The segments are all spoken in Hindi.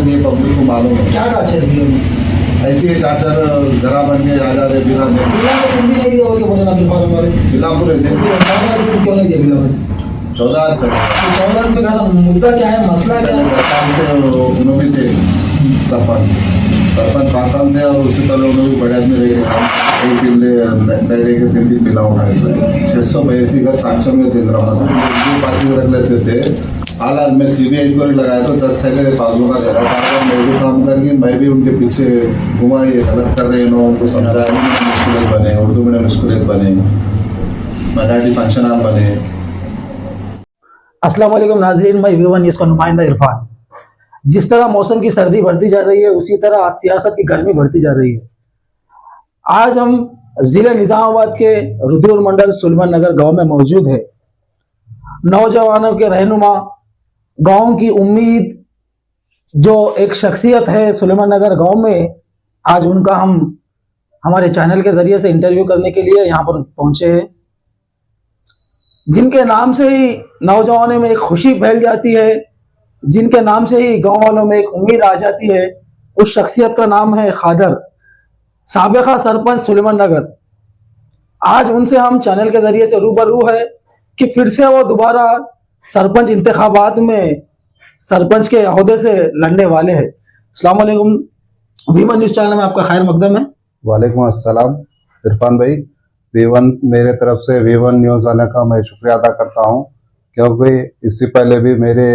टार्चर दिए पब्लिक को मालूम है। क्या टार्चर दिए उन्होंने? ऐसी ही टार्चर घरा बन के आ जा रहे बिना दे बिला तो तुम भी नहीं दिया बोल के बोले ना फिर फार्म वाले बिला पूरे दे 14 क्यों नहीं दिया बिला? 14 14 रुपये का मुद्दा क्या है, मसला क्या है? साल से उन्होंने भी थे सरपंच 5 साल थे और उससे पहले उन्होंने भी बड़े आदमी रहे एक बिल नहीं रहे के 3 बिला उठाए 682 का सांक्शन में थे पार्टी रख लेते थे। हालात में सीबीआई इंक्वायरी लगाया तो 10 थैले पासबुक का घर मैं भी काम करके मैं भी उनके पीछे घुमा ये गलत कर रहे हैं उनको समझाया स्कूल बने उर्दू मीडियम स्कूल बने मराठी फंक्शन हॉल बने। अस्सलाम वालेकुम नाज़रीन, मैं V1 न्यूज़ का नुमाइंदा इरफान। जिस तरह मौसम की सर्दी बढ़ती जा रही है उसी तरह सियासत की गर्मी बढ़ती जा रही है। आज हम जिले निजामाबाद के रुद्र मंडल सुलेमान नगर गांव में मौजूद है। नौजवानों के रहनुमा, गांव की उम्मीद, जो एक शख्सियत है सुलेमान नगर गांव में, आज उनका हम हमारे चैनल के जरिए से इंटरव्यू करने के लिए यहाँ पर पहुंचे हैं। जिनके नाम से ही नौजवानों में एक खुशी फैल जाती है, जिनके नाम से ही गांव वालों में एक उम्मीद आ जाती है, उस शख्सियत का नाम है खादर, साबिका सरपंच सुलेमान नगर। आज उनसे हम चैनल के जरिए से रूबरू है कि फिर से वो दोबारा सरपंच इंतखाबात में सरपंच के अहदे से लड़ने वाले हैं। अस्सलाम वालेकुम, V1 न्यूज़ चैनल में आपका खैर मकदम है। वालेकुम अस्सलाम इरफान भाई, V1 मेरे तरफ से V1 न्यूज़ आने का मैं शुक्रिया अदा करता हूं, क्योंकि इससे पहले भी मेरे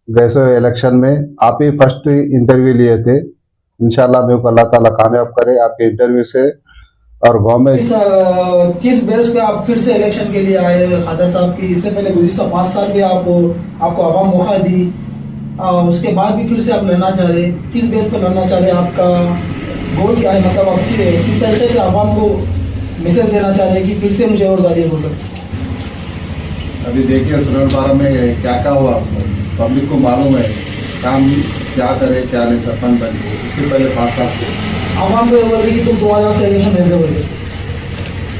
गैसो इलेक्शन में आप ही फर्स्ट इंटरव्यू लिए थे। इंशाल्लाह मेरे को अल्लाह ताला कामयाब करे आपके इंटरव्यू से। और गाँव में किस बेस पे आप फिर से इलेक्शन के लिए आए खादर साहब की? इससे पहले गुज़िश्ता 5 साल भी आपको आवाम मौका दी, उसके बाद भी फिर से आप लड़ना चाह रहे, किस बेस पे लड़ना चाह रहे? आपका गोल क्या है? मतलब आप किस तरीके से आवाम को मैसेज देना चाह रहे कि फिर से मुझे और डालिए बोलो? अभी देखिए सुलेमान फार्म में क्या क्या हुआ पब्लिक को मालूम है, काम क्या करे क्या नहीं सरपंच बन के। इससे पहले 5 साल से आवाम को ये बोल रही कि तुम तुम्हारे यहाँ से इलेक्शन लड़ बोले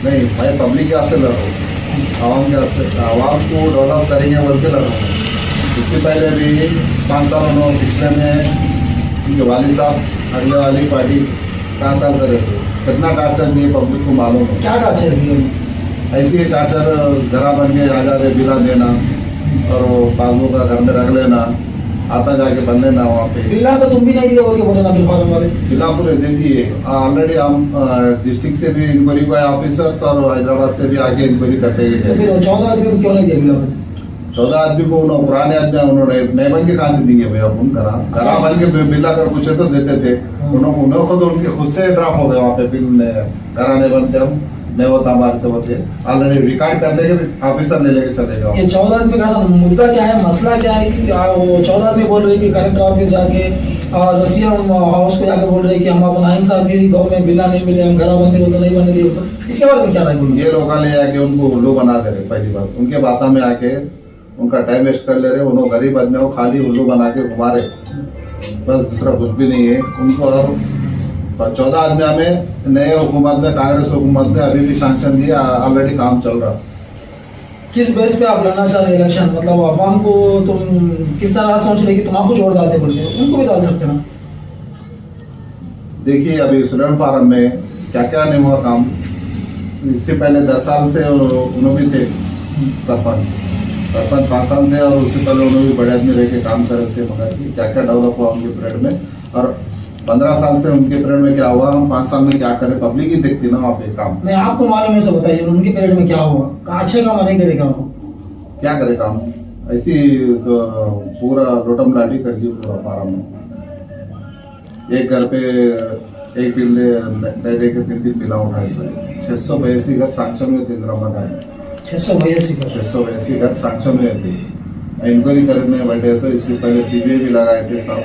नहीं भाई, पब्लिक के से लड़ रहा हूँ, आवाम को डेवलप करेंगे बोल के लड़ रहा हूँ। इससे पहले भी 5 साल उन्होंने पिछले में उनके वाली साहब अगले वाली पार्टी 5 साल करे थे। कितना टार्चर दिए पब्लिक को मालूम है। क्या टार्चर दिए? ऐसी ही टार्चर घरा बन के आ जा रहे बिला देना और वो पासबुक का घर में रख लेना, आता जाके बन लेना वहाँ पे। बिला तो तुम भी नहीं दिया बोल के बोले ना फिर फार्म वाले बिला पूरे दे दिए। ऑलरेडी हम डिस्ट्रिक्ट से भी इंक्वायरी को ऑफिसर्स और हैदराबाद से भी आके इंक्वायरी करते तो गए। फिर 14 आदमी को क्यों नहीं दिया बिला? 14 आदमी को उन्होंने पुराने आदमी उन्होंने नए बन के कहाँ से देंगे भैया? उन घरा बन के बिला कर पूछे तो देते थे उन्होंने खुद उनके खुद से ड्राफ्ट हो गए वहाँ पे बिल घरा नहीं बनते हम नहीं होता हमारे से होते ऑलरेडी रिकॉर्ड कर देंगे ऑफिसर ले लेके चले जाओ। ये 14 आदमी का मुद्दा क्या है, मसला क्या है कि वो 14 आदमी बोल रहे कि कलेक्टर ऑफिस जाके और सीएम हाउस को जाके बोल रहे कि हम अपना इंसाफी गाँव में बिला नहीं मिले, हम घरा बनने को तो नहीं बनने दिए। इसके बारे में क्या राय बोलूँ? ये लोग ले आके उनको उल्लू बना दे रहे। पहली बात उनके बातों में आके उनका टाइम वेस्ट कर ले रहे। उन्होंने गरीब आदमी को खाली उल्लू बना के घुमा रहे, बस दूसरा कुछ भी नहीं है उनको। और 14 आदमी में नए हुकूमत में कांग्रेस हुकूमत में अभी भी सैंक्शन दिया, ऑलरेडी काम चल रहा। किस बेस पे आप लड़ना चाह रहे इलेक्शन? मतलब आवाम को तुम किस तरह सोच रहे कि तुम आपको जोड़ डालते बोलते, उनको भी डाल सकते ना? देखिए अभी सुलेमान फार्म में क्या क्या नहीं हुआ काम। इससे पहले 10 साल से उन्होंने भी थे सरपंच 5 साल थे और उससे पहले उन्होंने भी बड़े आदमी रह के काम कर रहे थे। मगर क्या क्या डेवलप हुआ उनके पीरियड में, और 15 साल से उनके पीरियड में क्या हुआ, हम 5 साल में क्या करे पब्लिक ही देखती ना वहाँ पे काम। नहीं आपको मालूम है, सब बताइए उनके पीरियड में क्या हुआ, अच्छा काम नहीं करेगा वो? क्या करे काम? ऐसी तो पूरा लोटम लाठी कर दी पूरा फार्म में। एक घर पे एक बिल दे के 3 बिला उठाए 682 घर सैंक्शन में थे। 682 घर सैंक्शन में थे। इंक्वायरी करने बैठे तो इससे पहले सीबीआई भी लगाए थे सब,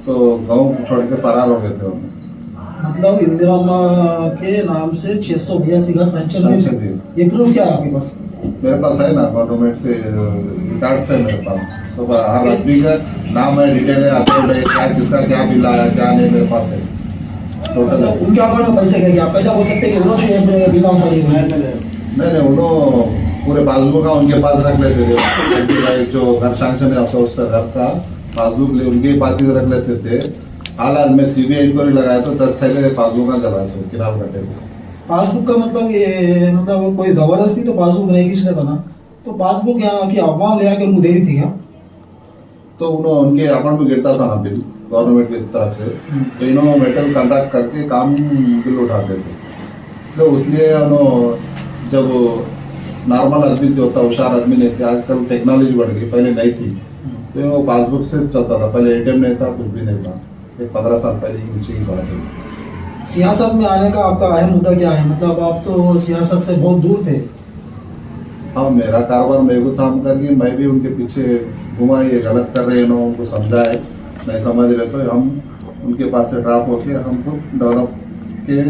तो गाँव छोड़ के फरार हो गए थे उन्हें। मतलब इंदिरा के नाम से 682 का सैंक्शन। ये प्रूफ क्या है आपके पास? मेरे पास है ना, गवर्नमेंट से रिकॉर्ड है मेरे पास। सुबह हर आदमी का नाम है, डिटेल है, अकाउंट है, क्या किसका क्या बिल आया क्या नहीं, मेरे पास है टोटल। उनके अकाउंट में पैसे क्या पैसा बोल सकते कि उन्होंने बिल नहीं उन्होंने पूरे पासबुक का उनके पास रख लेते थे। जो घर सैंक्शन है उसका घर का पासबुक ले उनके ही पार्टी रख लेते थे। हाल हाल में सीबीआई इंक्वायरी लगाया तो 10 थैले पासबुक का जला सो किराल कटे थे। पासबुक का मतलब ये मतलब कोई जबरदस्ती तो पासबुक नहीं खींच लेता ना, तो पासबुक यहाँ की अवाम ले आके उनको दे दी थी क्या? तो उन्होंने उनके अकाउंट में गिरता था ना बिल गवर्नमेंट की तरफ से, तो इन्होंने मेटल कॉन्ट्रैक्ट करके काम बिल उठाते थे। तो इसलिए उन्होंने जब नॉर्मल आदमी जो होता होशियार आदमी नहीं थे, आजकल टेक्नोलॉजी बढ़ गई, पहले नहीं थी, तो वो पासबुक से चलता था। पहले एटीएम नहीं था, कुछ भी नहीं था। एक 15 साल पहले की नीचे की बात है। सियासत में आने का आपका अहम मुद्दा क्या है? मतलब आप तो सियासत से बहुत दूर थे। हाँ, मेरा कारोबार मेरे को काम करके मैं भी उनके पीछे घुमा, ये गलत कर रहे हैं, उनको समझाए, नहीं समझ रहे तो हम उनके पास से ड्राप होके हमको डेवलप के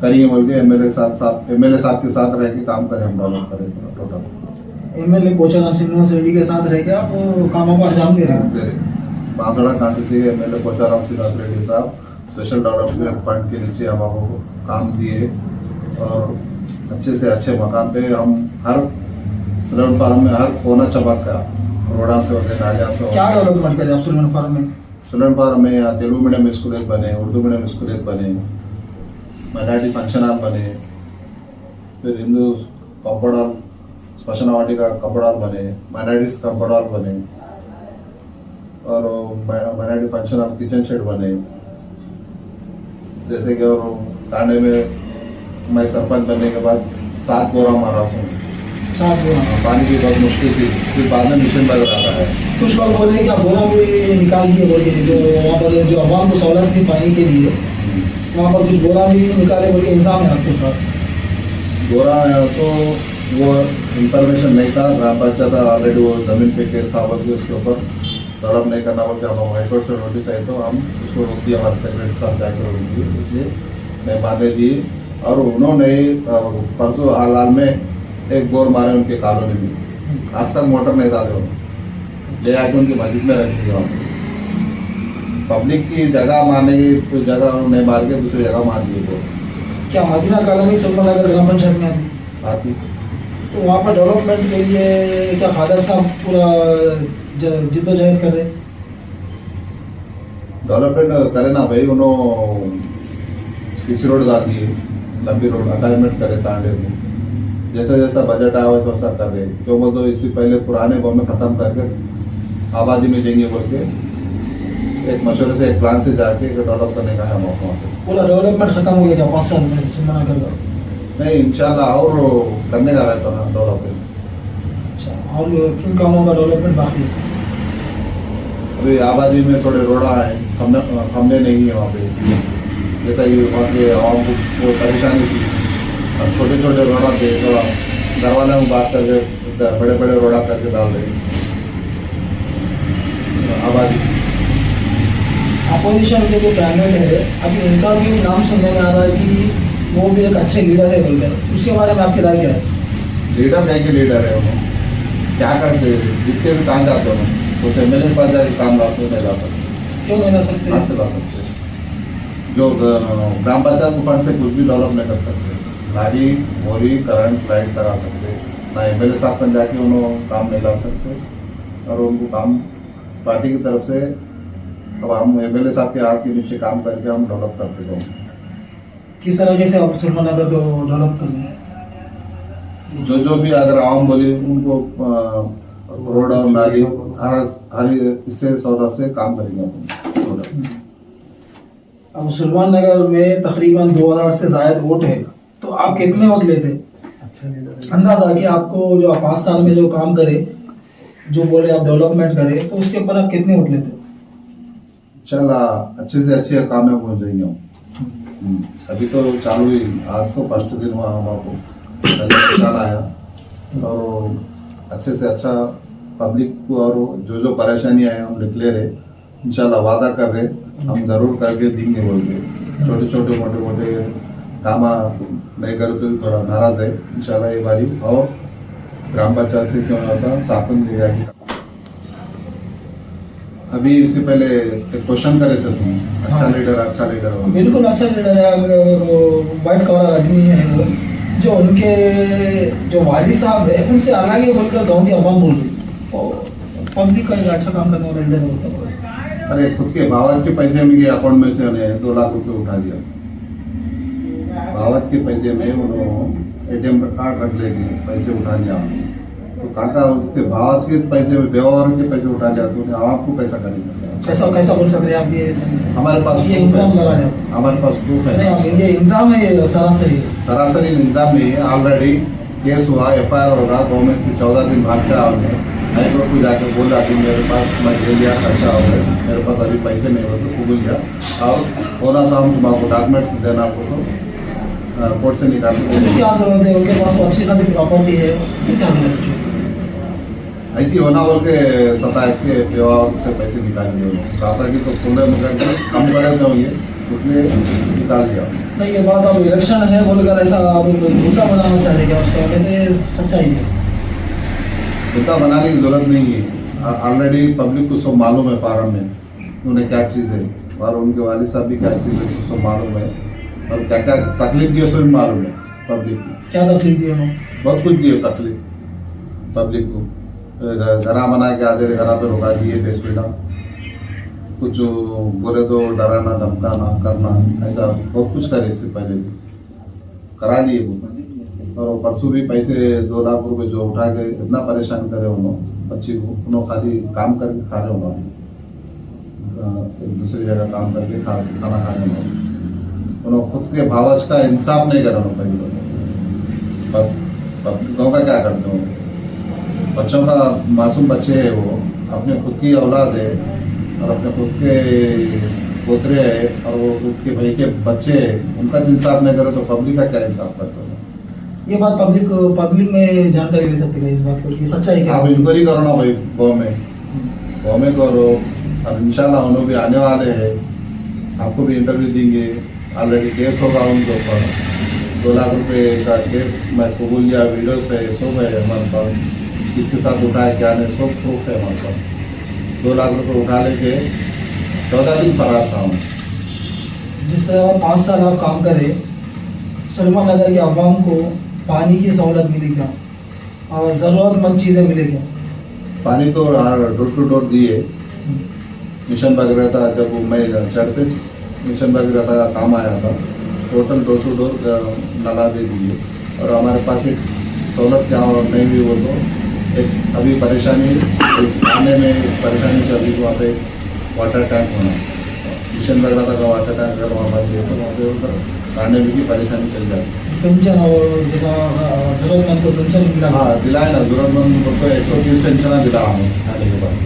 करिए बोल के एमएलए साहब के साथ रह के काम करें, हम डेवलप करें टोटल। एमएलए पोचाराम श्रीनिवास रेड्डी के साथ रह के आप वो कामों को अंजाम दे रहे हैं। बांसवाड़ा कांस्टिट्यूंसी एमएलए पोचाराम श्रीनिवास रेड्डी साहब स्पेशल डेवलपमेंट फंड के नीचे हमको काम दिए और अच्छे से अच्छे मकाम पे हम हर सुलेमान फार्म में हर कोना चमक का रोड़ा से होते नालिया से क्या डेवलपमेंट करे आप सुलेमान फार्म में? सुलेमान फार्म में यहाँ तेलुगु मीडियम स्कूल बने, उर्दू मीडियम स्कूल बने, मराठी फंक्शन हॉल बने, फिर हिंदू कंपाउंड हॉल स्मशान वाटिका कंपाउंड हॉल बने, माइनॉरिटीज कंपाउंड हॉल बने और minority function hall kitchen shed बने। जैसे कि और तांडे में मैं सरपंच बनने के बाद 7 बोरा मारा हूँ। 7 बोरा पानी की बहुत मुश्किल थी, फिर बाद में मिशन बदल आता है। कुछ लोग बोल रहे हैं कि बोरा भी निकाल दिए बोल के, जो वहाँ पर जो आवाम को सहूलत थी पानी के लिए, वहाँ पर कुछ बोरा भी निकाले बोल के इंसान है आपके पास? बोरा तो वो इंफॉर्मेशन नहीं था, ग्राम पंचायत ऑलरेडी वो जमीन पे केस था बोल के उसके ऊपर डेवलप नहीं करना बोल के हम हाईकोर्ट से नोटिस आई, तो हम उसको रोक दिया, हमारे सेक्रेटरी साहब जाकर रोक दिए, इसलिए मैं बांधे दी। और उन्होंने परसों हाल में एक बोर मारे उनके कॉलोनी में, आज तक मोटर नहीं डाले, उन्होंने ले आके उनकी मस्जिद में रख दिया। पब्लिक की जगह मारने की जगह नहीं मार के दूसरी जगह मार दिए। तो क्या मदीना कॉलोनी सुलेमान नगर ग्राम पंचायत में आती, तो वहाँ पर डेवलपमेंट के लिए क्या खादर साहब पूरा जिद्दोजहद कर रहे? डेवलपमेंट करे ना भाई, उन्होंने सीसी रोड डाल दिए, लंबी रोड अटाइनमेंट करे तांडे में, जैसा जैसा बजट आया वैसा वैसा कर रहे। क्यों बोल तो इससे पहले पुराने गाँव में खत्म करके आबादी में देंगे बोल के एक मशवरे से एक प्लान से जाके डेवलप करने का है मौका। पूरा डेवलपमेंट खत्म हो गया था 5 साल में सुलेमान नगर का? नहीं, इंशाल्लाह और करने का रहता ना डेवलपमेंट। अच्छा, और किन कामों का डेवलपमेंट बाकी है? अभी आबादी में थोड़े रोड़ा है, खंभे नहीं है वहाँ पे, जैसा कि वहाँ के आवाम को वो परेशानी थी। अब छोटे छोटे रोड़ा थे, थोड़ा घर वाले में बात करके बड़े बड़े रोड़ा करके डाल रहे आबादी। अपोजिशन के जो कैंडिडेट है अभी उनका भी नाम सुनने में आ रहा है कि वो भी एक अच्छे लीडर है बोलकर, उसके बारे में आपकी राय क्या है? लीडर नहीं के लीडर है, उन्होंने क्या करते जितने भी काम जाते हो उस एमएलए के पास जाके काम लाते नहीं ला सकते। क्यों नहीं ला सकते? हाथ से ला सकते, जो ग्राम पंचायत फंड से कुछ भी डेवलप नहीं कर सकते, नाली मोरी करंट लाइट करा सकते, ना एमएलए साहब पर जाके उन्होंने काम नहीं ला सकते। और उनको काम पार्टी की तरफ से, अब हम एमएलए साहब के हाथ के नीचे काम करके हम डेवलप करते हैं। किस तरीके से आप सुलेमान नगर को डेवलप करना है? जो भी अगर आवाम बोली उनको रोड और नाली हर इससे सौदा से काम करेंगे अपन। अब सुलेमान नगर में तकरीबन 2000 से ज़ायद वोट है, तो आप कितने वोट लेते? अंदाजा कि आपको जो 5 साल में जो काम करे, जो बोले आप डेवलपमेंट करें, तो उसके ऊपर आप कितने वोट लेते? इंशाल्लाह अच्छे से अच्छे काम में पहुंच जाएंगे हम। अभी तो चालू ही, आज तो फर्स्ट दिन हुआ हमारे निशान आया, और अच्छे से अच्छा पब्लिक को और जो परेशानी है हम डिक्लेयर है, इंशाल्लाह वादा कर रहे हम जरूर करके देंगे बोल के। छोटे छोटे मोटे मोटे काम नहीं करे तो थोड़ा नाराज है, इंशाल्लाह ये बारी और ग्राम पंचायत से क्यों होता स्थापन दी जाएगी। अभी इससे पहले एक क्वेश्चन करे थे तुम, अच्छा लीडर बिल्कुल अच्छा लीडर है, वाइट कलर आदमी है वो, जो उनके जो वाली साहब है उनसे अलग ही बोलकर गाँव की आवाम बोल रही, पब्लिक का एक अच्छा काम करने वाला लीडर होता है। अरे खुद के भावत के पैसे में के अकाउंट में से उन्हें 2 लाख रुपए उठा दिया। भावत के पैसे में उन्होंने ATM कार्ड रख लेके पैसे उठा लिया। तो काका उसके भावत के पैसे में बेवार के पैसे उठा लिया तो उन्हें आपको पैसा करेंगे कैसा कैसा बोल सकते हैं आप ये हमारे पास ये इल्जाम लगा रहे हैं हमारे पास प्रूफ नहीं है। आप ये इल्जाम है ये सरासरी है। सरासरी निजाम नहीं है। ऑलरेडी केस हुआ, FIR होगा। गवर्नमेंट से 14 दिन भाग का हमने हाई कोर्ट को जाकर बोला कि मेरे पास मैं ले लिया, खर्चा हो गया, मेरे पास अभी पैसे नहीं होते, कबूल गया और होना था हम तुम्हारे डॉक्यूमेंट्स देना आपको तो कोर्ट से निकाल के उनकी क्या जरूरत है? उनके पास तो अच्छी खासी प्रॉपर्टी है, उनकी क्या जरूरत है? ऐसी होना बोल के सताए के व्यवहार से पैसे निकाल दिए। काका की तो सोने मुकर के कम करे तो ये उसने निकाल दिया। नहीं ये बात अब इलेक्शन है बोलकर ऐसा आप मुद्दा बनाना चाहेंगे उसको, कहते हैं सच्चाई है। मुद्दा बनाने की जरूरत नहीं है। ऑलरेडी पब्लिक को सब मालूम है फार्म में उन्हें क्या चीज़ है और उनके वालिद साहब भी क्या चीज़ है सब मालूम है और क्या क्या तकलीफ दी सब मालूम है पब्लिक को। क्या तकलीफ दी उन्होंने? बहुत कुछ दिए तकलीफ पब्लिक को। घर बना के आधे घर पे रुका दिए थे स्पीड कुछ बोले तो डराना धमकाना करना ऐसा बहुत कुछ करे इससे पहले भी करा लिए वो। और परसों भी पैसे 2 लाख रुपए जो उठा के इतना परेशान करे उन्होंने बच्ची को। उन्होंने खाली काम करके खा रहे उन्होंने दूसरी जगह काम करके खाना खा रहे उन्होंने खुद के भावज का इंसाफ नहीं करा उन्होंने। पब्लिकों का क्या करते हो? बच्चों का मासूम बच्चे है वो अपने खुद की औलाद है और अपने खुद के पोतरे है और वो खुद के भाई के बच्चे है, उनका इंसाफ नहीं करे तो पब्लिक का क्या इंसाफ करते हो? ये बात पब्लिक में जानकारी ले सकते हैं इस बात की सच्चाई क्या? आप इंक्वायरी करो ना भाई गाँव में करो और इंशाल्लाह उन्होंने भी आने वाले हैं, आपको भी इंटरव्यू देंगे। ऑलरेडी केस होगा उनके ऊपर 2 लाख रुपए का केस मैं कबूल लिया, वीडियोस है सब है हमारे पास, किसके साथ उठाया क्या नहीं सब प्रूफ है हमारे पास। 2 लाख रुपए उठा लेके 14 दिन फरार था हूँ। जिस तरह 5 साल आप काम करे सुलेमान नगर के अवाम को पानी की सहूलत मिली क्या और ज़रूरतमंद चीज़ें मिली क्या? पानी तो डोर टू डोर दिए। मिशन भगीरथ जब मैं चढ़ते मिशन भगीरथ का काम आया था टोटल डोर टू डोर नला दे दिए। और हमारे पास एक सहूलत क्या नहीं हुई वो तो एक अभी परेशानी खाने में परेशानी चल रही वहाँ पे वाटर टैंक होना। मिशन भगीरथ का वाटर टैंक अगर वहाँ पर तो वहाँ पे उधर खाने में भी परेशानी चल जाती। पेंशन और जैसा ज़रूरतमंद को पेंशन मिला? हाँ दिलाए ना, जरूरतमंद को 130 पेंशन दिला हमें खाने के बाद।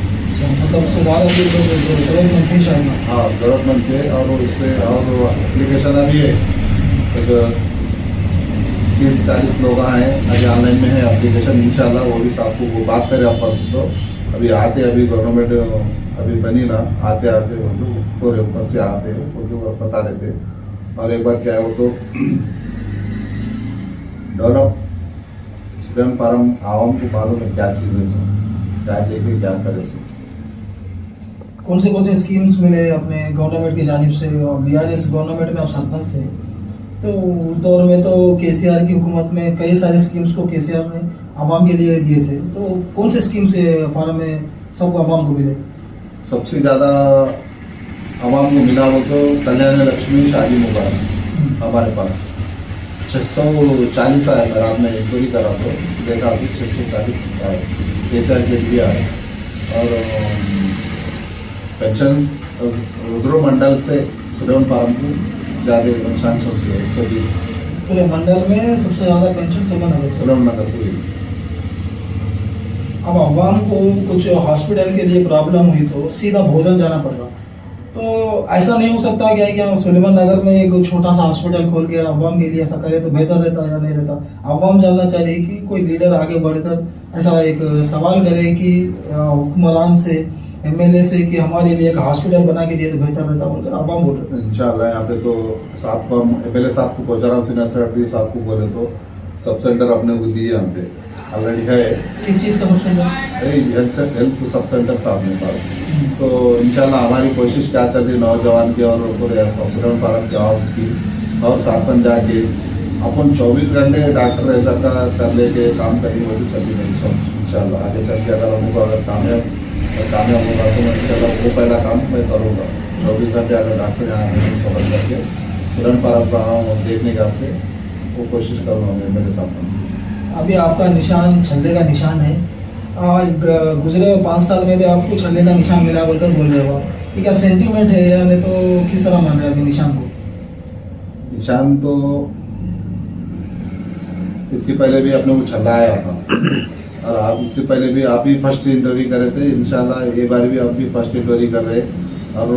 मतलब सुधार ज़रूरतमंद थे शायद। हाँ जरूरतमंद थे और उससे और एप्लीकेशन अभी है एक 30-40 लोग हैं अभी ऑनलाइन में है एप्लीकेशन। इंशाल्लाह वो भी आपको वो बात करें आप तो अभी आते अभी गवर्नमेंट अभी बनी ना आते वो लोग पूरे ऊपर से आते वो लोग बता रहे थे। और एक बार क्या है वो तो डेवलप स्टूडेंट फार्म आवाम को मालूम है क्या चीज़ है क्या देखे क्या करे। कौन से स्कीम्स मिले अपने गवर्नमेंट की जानिब से? और BRS गवर्नमेंट में आप सरपंच थे तो उस दौर में तो KCR की हुकूमत में कई सारे स्कीम्स को KCR ने आवाम के लिए दिए थे। तो कौन से स्कीम्स फार्म में सबको आवाम को मिले? सबसे ज़्यादा आवाम को मिला वो तो कल्याण लक्ष्मी शादी मुबारक हमारे पास 640 आया। अगर आपने इंक्वायरी करा तो देखा अभी 640 आए KCR के लिए आए। और पेंशन रुद्र मंडल से सुलेमान फार्म को ज़्यादा सैंक्शन से 120 पूरे मंडल में सबसे ज़्यादा पेंशन सुलेमान नगर को। अब आवाम को कुछ हॉस्पिटल के लिए प्रॉब्लम हुई तो सीधा भोजन जाना पड़ रहा। तो ऐसा नहीं हो सकता क्या है कि हम सुलेमान नगर में एक छोटा सा हॉस्पिटल खोल के आवाम के लिए ऐसा करे तो बेहतर रहता या नहीं रहता? आवाम जानना चाहिए कि कोई लीडर आगे बढ़कर ऐसा एक सवाल करे कि हुक्मरान से MLA से कि हमारे लिए एक हॉस्पिटल बना के दिए तो बेहतर रहता बोलकर आवाम बोल रहे। इंशाल्लाह यहाँ पे तो साहब को MLA साहब को पहुँचा सिन्हा साहब को बोले तो सब सेंटर अपने को दिए हम पे ऑलरेडी है। किस चीज़ का sub centre? Health sub centre था अपने पास। तो इंशाल्लाह हमारी कोशिश क्या चल रही नौजवान की और पूरे सुलेमान फार्म की और की और साथ जाके अपन 24 घंटे डॉक्टर ऐसा कर लेके काम करेंगे वो भी चली नहीं सब इंशाल्लाह आगे चल के अगर हमको अगर कामयाब मैं कामयाब होगा तो मैं इंशाल्लाह वो पहला काम मैं करूँगा। 24 घंटे अगर डॉक्टर यहाँ नहीं समझ करके सिरन फार्म का देखने का से वो कोशिश करूँगा मैं मेरे सामने। अभी आपका निशान छल्ले का निशान है। गुजरे 5 साल में भी आपको छल्ले का निशान मिला बोलकर बोल रहे हो आप। ये क्या सेंटीमेंट है या नहीं तो किस तरह मान रहे हैं अभी निशान को? निशान तो इससे पहले भी अपने को छल्ला आया था और आप इससे पहले भी आप ही फर्स्ट इंटरव्यू कर रहे थे। इंशाल्लाह ये बार भी आप भी फर्स्ट इंटरव्यू कर रहे और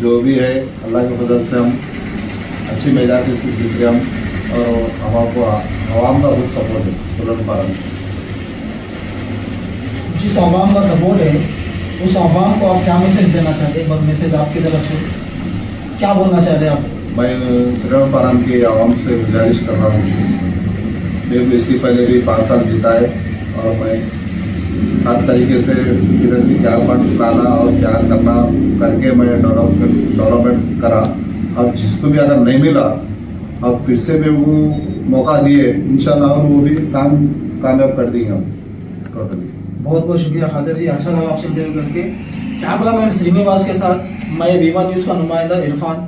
जो भी है अल्लाह के फजल से हम अच्छी मेजाज से जीत रहे हम और हमारे आवाम का बहुत सपोर्ट है सिरन फार्म। जिस आवाम का सपोर्ट है उस आवाम को आप क्या मैसेज देना चाहते हैं? बस मैसेज आपकी तरफ से क्या बोलना चाहते हैं आप? मैं सिरन फार्म के आवाम से गुजारिश कर रहा हूँ। मैं इससे पहले भी 5 साल जीता है और मैं हर तरीके से इधर से क्या फंड्स लाना और क्या करना करके मैं डेवलपमेंट करा और जिसको भी अगर नहीं मिला अब फिर से भी वो मौका दिए इंशाल्लाह और वो भी कामयाब कर देंगे हम टोटली। बहुत बहुत शुक्रिया खादर जी, अच्छा लगा आपसे इंटरव्यू करके। कैमरामैन श्रीनिवास के साथ मैं विवा न्यूज़ का नुमाइंदा इरफान।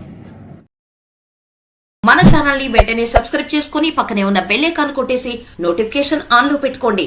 మన ఛానల్ ని వెంటనే సబ్స్క్రైబ్ చేసుకుని పక్కనే ఉన్న బెల్ ఐకాన్ కొట్టేసి నోటిఫికేషన్ ఆన్ లో పెట్టుకోండి।